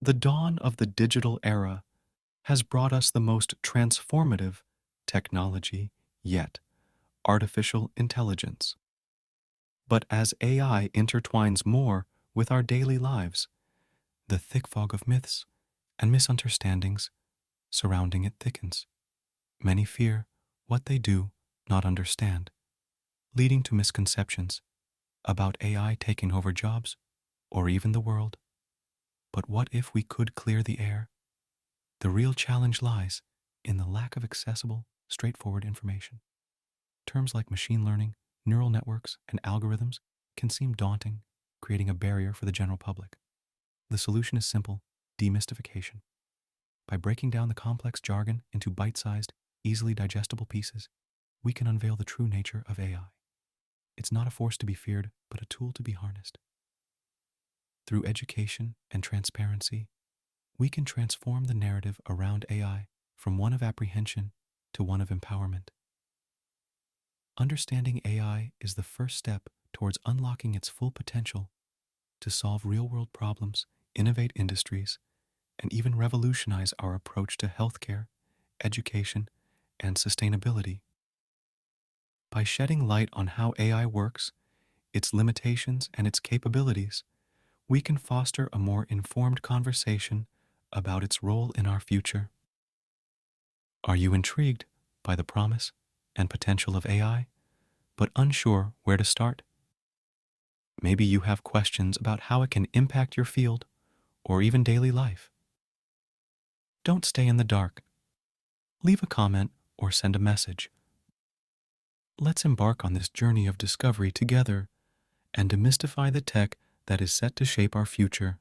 The dawn of the digital era has brought us the most transformative technology yet, artificial intelligence. But as AI intertwines more with our daily lives, the thick fog of myths and misunderstandings surrounding it thickens. Many fear what they do not understand, leading to misconceptions about AI taking over jobs or even the world. But what if we could clear the air? The real challenge lies in the lack of accessible, straightforward information. Terms like machine learning, neural networks, and algorithms can seem daunting, creating a barrier for the general public. The solution is simple: demystification. By breaking down the complex jargon into bite-sized, easily digestible pieces, we can unveil the true nature of AI. It's not a force to be feared, but a tool to be harnessed. Through education and transparency, we can transform the narrative around AI from one of apprehension to one of empowerment. Understanding AI is the first step towards unlocking its full potential to solve real-world problems, innovate industries, and even revolutionize our approach to healthcare, education, and sustainability. By shedding light on how AI works, its limitations, and its capabilities, we can foster a more informed conversation about its role in our future. Are you intrigued by the promise and potential of AI, but unsure where to start? Maybe you have questions about how it can impact your field or even daily life. Don't stay in the dark. Leave a comment or send a message. Let's embark on this journey of discovery together and demystify the tech that is set to shape our future.